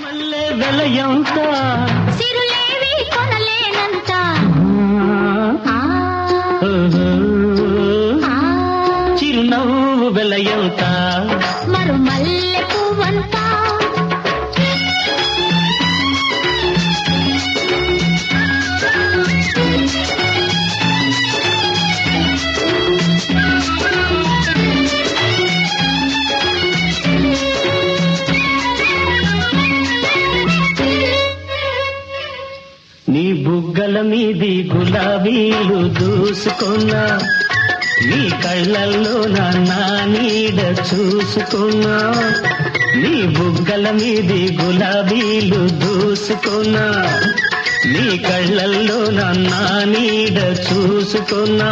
మల్లె వెలయంత సిరులేవి కొనలేనంత చిరునవ్వు వెలయంత మరు మల్లె పువ్వంత నీ బుగ్గల మీది గులాబీలు దూసుకున్నా నీ కళ్ళల్లో నా నీడ చూసుకున్నా నీ బుగ్గల మీది గులాబీలు దూసుకున్నా నీ కళ్ళల్లో నా నీడ చూసుకున్నా